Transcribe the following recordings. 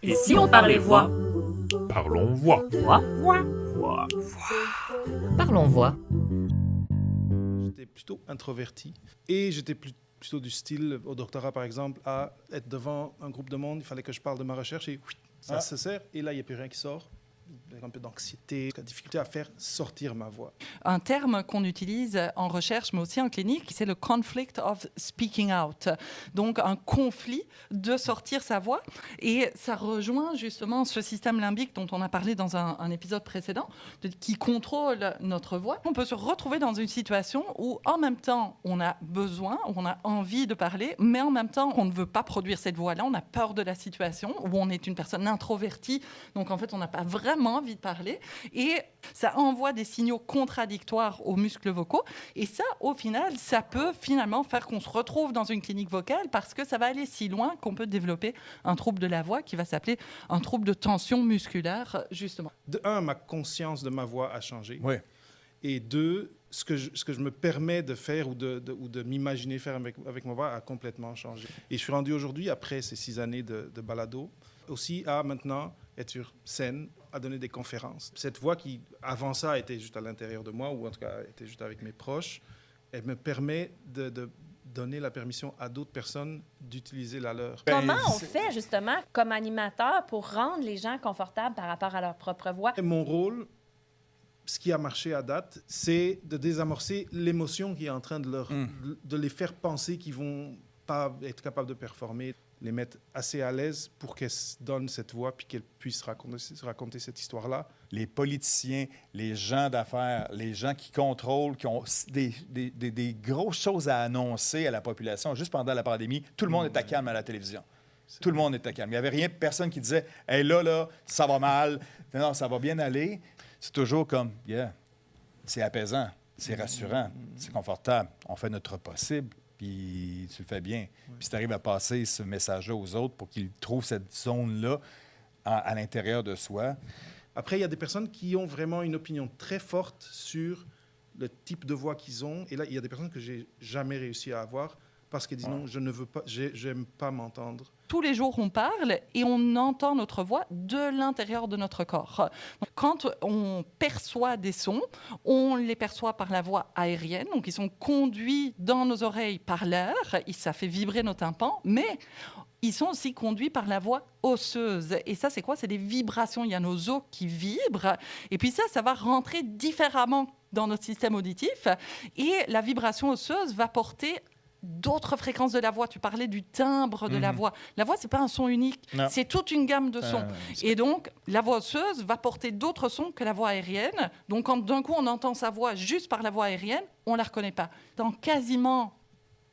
Et si on parlait voix? Parlons voix. Voix? Voix? Voix. Parlons voix. J'étais plutôt introverti et j'étais plutôt du style, au doctorat par exemple, à être devant un groupe de monde, il fallait que je parle de ma recherche et ça se sert et là il n'y a plus rien qui sort. Un peu d'anxiété, la difficulté à faire sortir ma voix. Un terme qu'on utilise en recherche, mais aussi en clinique, c'est le conflict of speaking out. Donc, un conflit de sortir sa voix. Et ça rejoint justement ce système limbique dont on a parlé dans un épisode précédent, qui contrôle notre voix. On peut se retrouver dans une situation où, en même temps, on a besoin, on a envie de parler, mais en même temps, on ne veut pas produire cette voix-là. On a peur de la situation, où on est une personne introvertie. Donc, en fait, on n'a pas vraiment envie de parler et ça envoie des signaux contradictoires aux muscles vocaux et ça, au final, ça peut finalement faire qu'on se retrouve dans une clinique vocale parce que ça va aller si loin qu'on peut développer un trouble de la voix qui va s'appeler un trouble de tension musculaire, justement. De un, ma conscience de ma voix a changé. Oui. Et deux, ce que je me permets de faire ou de m'imaginer faire avec ma voix a complètement changé. Et je suis rendu aujourd'hui, après ces 6 années de balado, aussi à maintenant être sur scène, à donner des conférences. Cette voix qui, avant ça, était juste à l'intérieur de moi, ou en tout cas était juste avec mes proches, elle me permet de donner la permission à d'autres personnes d'utiliser la leur. Comment on fait, justement, comme animateur, pour rendre les gens confortables par rapport à leur propre voix? Et mon rôle, ce qui a marché à date, c'est de désamorcer l'émotion qui est en train de les faire penser qu'ils vont pas être capables de performer, les mettre assez à l'aise pour qu'elles donnent cette voix puis qu'elles puissent raconter cette histoire-là. Les politiciens, les gens d'affaires, les gens qui contrôlent, qui ont des grosses choses à annoncer à la population. Juste pendant la pandémie, tout le monde était calme à la télévision. Tout le monde était calme. Il n'y avait rien, personne qui disait « Hey, là, ça va mal. Non, ça va bien aller. » C'est toujours comme « Yeah, c'est apaisant, c'est rassurant, c'est confortable. On fait notre possible. » Puis tu le fais bien. Puis si tu arrives à passer ce message-là aux autres pour qu'ils trouvent cette zone-là à l'intérieur de soi. Après, il y a des personnes qui ont vraiment une opinion très forte sur le type de voix qu'ils ont. Et là, il y a des personnes que j'ai jamais réussi à avoir parce qu'elles disent non, je ne veux pas, j'aime pas m'entendre. Tous les jours, on parle et on entend notre voix de l'intérieur de notre corps. Quand on perçoit des sons, on les perçoit par la voie aérienne, donc ils sont conduits dans nos oreilles par l'air, et ça fait vibrer nos tympans, mais ils sont aussi conduits par la voie osseuse. Et ça, c'est quoi? C'est des vibrations. Il y a nos os qui vibrent, et puis ça va rentrer différemment dans notre système auditif, et la vibration osseuse va porter d'autres fréquences de la voix. Tu parlais du timbre de la voix. La voix, c'est pas un son unique. Non. C'est toute une gamme de sons. Et donc, la voix osseuse va porter d'autres sons que la voix aérienne. Donc, quand d'un coup, on entend sa voix juste par la voix aérienne, on la reconnaît pas. Dans quasiment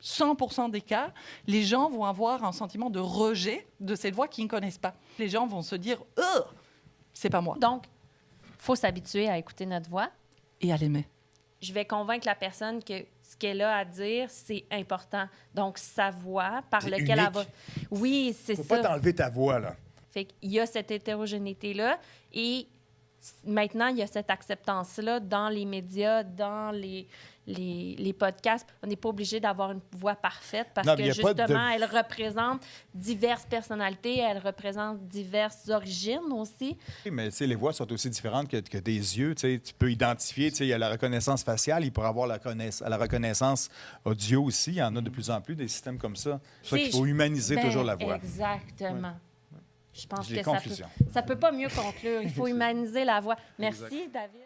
100% des cas, les gens vont avoir un sentiment de rejet de cette voix qu'ils ne connaissent pas. Les gens vont se dire « c'est pas moi ». Donc, il faut s'habituer à écouter notre voix. Et à l'aimer. Je vais convaincre la personne que ce qu'elle a à dire, c'est important. Donc, sa voix par laquelle unique. elle va... Oui, c'est ça. Faut pas t'enlever ta voix, là. Fait qu'il y a cette hétérogénéité-là et maintenant, il y a cette acceptance-là dans les médias, dans les podcasts. On n'est pas obligé d'avoir une voix parfaite parce que, justement, elle représente diverses personnalités, elle représente diverses origines aussi. Mais tu sais, les voix sont aussi différentes que des yeux. Tu peux identifier, il y a la reconnaissance faciale, il pourrait avoir la reconnaissance audio aussi. Il y en a de plus en plus des systèmes comme ça. C'est pour ça qu'il faut humaniser toujours la voix. Exactement. Ouais. Je pense que ça peut pas mieux conclure. Il faut humaniser la voix. Merci, David.